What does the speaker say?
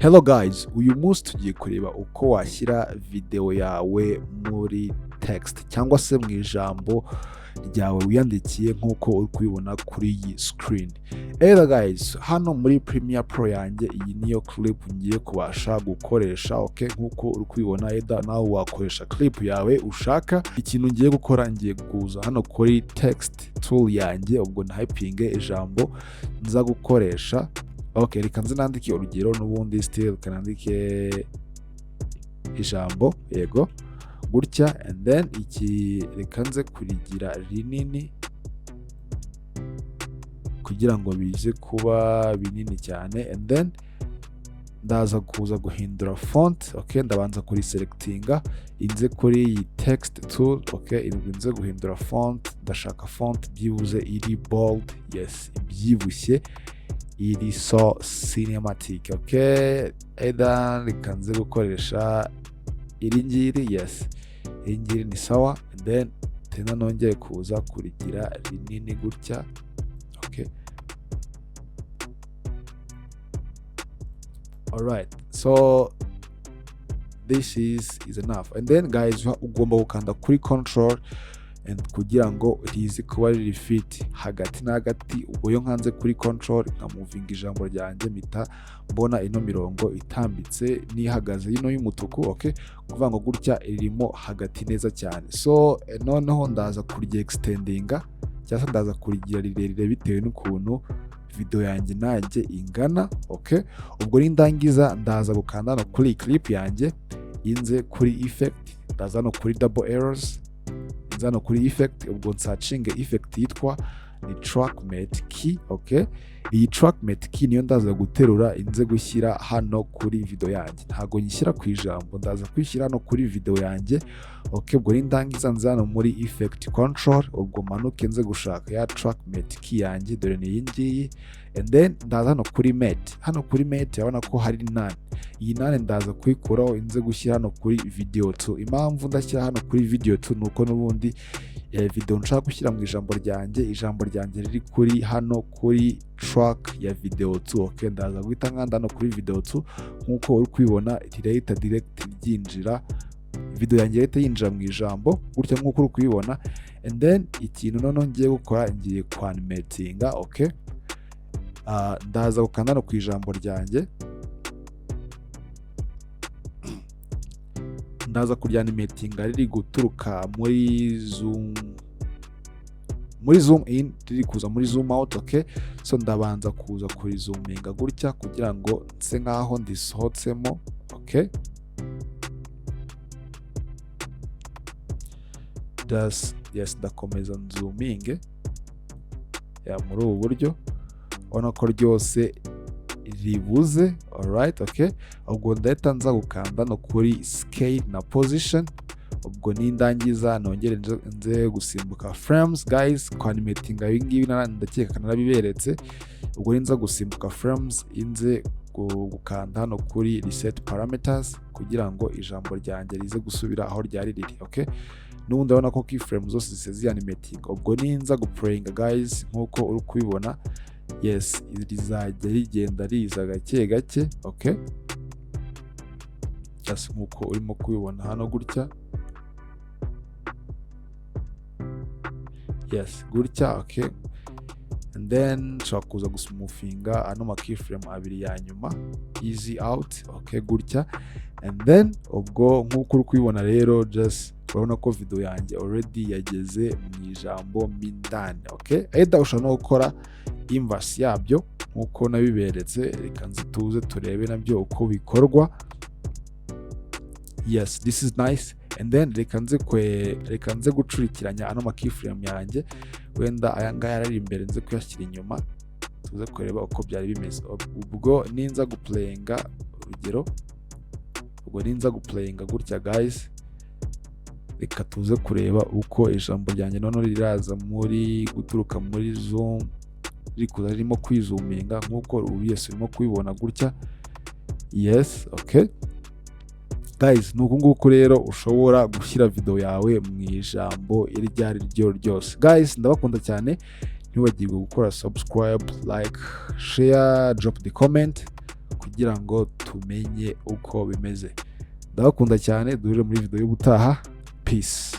Hello guys, uyu munsi tugiye kureba uko washyira video yawe muri text cyangwa se mu ijambo ryawe wiyandikiye nk'uko uri kubibona kuri iyi screen. Hello guys, hano muri Premiere Pro yanjye iyi niyo clip ngiye kubasha gukoresha, okay, nk'uko uri kubibona. Eda nawe wakoresha clip yawe ushaka. Ikintu ngiye gukora, ngiye kuza hano kuri text tool yanjye, ubwo ntypinge ijambo nza gukoresha. Okay, reka nze nandike urugero n'ubundi still kanandike ijambo, yego, gutya, and then iki reka nze kurigira rinini kugira ngo bize kuba binini cyane, and then ndaza kuza guhindura font. Okay, ndabanza kuri selectinga, inze kuri iyi text tool. Okay, inze guhindura font, ndashaka font byibuze iri bold, yes, ibyibushye, iri so cinematic. Okay, eda reka nze gukoresha iri ngiri, yes, iri ngiri ni sawa, and then tena nongeye kuza kurigira rinini gutya. Okay, alright, so this is enough, and then guys ugomba gukanda kuri control and kugira ngo rize kuba riri fit hagati na hagati. Ubwo yo nkanze kuri control nka moving ijambo ryanjye mita mbona ino mirongo itambitse n'ihagaze ino y'umutuku. Okay, kuvuga ngo gutya irimo hagati neza cyane. So noneho ndaza kurya extendinga cyangwa ndaza kurigira rirerire bitewe n'ukuntu video yanjye nanjye ingana. Okay, ubwo nindangiza ndaza gukanda no kuri clip yanjye, inze kuri effect, ndaza no kuri double errors, nzano kuri effect, ubwo nsachinge effect yitwa ni trackmate key. Okay, iyi trackmate key niyo ndaza guterura inze gushyira hano kuri video yanjye, ntago nyishyira ku ijambo, ndaza kwishyira hano kuri video yanjye. Okay, ubwo nindangiza nzano muri effect control, ubwo manuke nze gushaka ya trackmate key yanjye, dore ni iyi ngiyi, and then ndaza hano kuri mate. Hano kuri mate urabona ko hari none, iyi none ndaza kuyikuraho inze gushyira hano kuri video 2. Impamvu ndashyira hano kuri video 2 nuko n'ubundi video nshaka gushyira mu ijambo ryanjye riri kuri hano kuri track ya video 2. Okay, ndaza guhita nkanda hano kuri video 2 nk'uko uri kubibona, rirahita direct ryinjira, video yanjye ihita yinjira mu ijambo gutya nk'uko uri kubibona. And then ikintu noneho ngiye gukora, ngiye kwanimatinga. Okay, ndaza gukanda hano ku ijambo ryanjye, ndaza kuryanimatinga riri guturuka muri zoom in, riri kuza muri zoom out. Okay, so ndabanza kuza kuri zoominga gutya kugira ngo nse nkaho ndisohotsemo. Okay, yes, ndakomeza nzoominge ya muri ubu buryo, ubona ko ryose ribuze. Alright, okay, ubwo ndahita nza gukanda no kuri scale na position, ubwo nindangiza nongere nze gusimbuka frames. Guys, kwanimatinga ibi ngibi ndakeka narabiberetse. Ubwo ninza gusimbuka frames, inze gukanda hano kuri reset parameters kugira ngo ijambo ryanjye rize gusubira aho ryari riri. Okay, n'ubundi ndabona ko keyframes zose ziseze animating. Ubwo ninza guplayinga guys nk'uko uri kubibona, yes, rizajya rigenda riza gake gake. Okay, just nk'uko urimo kubibona hano gutya, yes, gutya. Okay, and then nshobora kuza gusmoothinga ano ma keyframe abiri ya nyuma, easy out. Okay, gutya, and then ubwo nk'uko uri kubibona rero, just urabona ko video yanjye already yageze mu ijambo mindani. Okay, eda ushobora no gukora inverse yabyo nk'uko nabiberetse. Reka nzituze turebe nabyo uko bikorwa. Yes, this is nice, and then reka nze gucurikiranya ano ma keyframe yanjye, wenda aya ngaya ari imbere nze kuyashyira inyuma, tuze kureba uko byari bimeze. Ubwo ninza guplayinga urugero, ubwo ninza guplayinga gutya guys, reka tuze kureba uko ijambo ryanjye none riraza muri guturuka muri zoom, rikuza ririmo kwizoominga nk'uko wese urimo kubibona gutya. Yes, okay guys, nuko nguko rero ushobora gushyira video yawe mu ijambo iryo ari ryo ryose. Guys, ndabakunda cyane, ntiwibagirwe gukora subscribe, like, share, drop the comment kugira ngo tumenye uko bimeze. Ndabakunda cyane, duhure muri video y'ubutaha. Peace.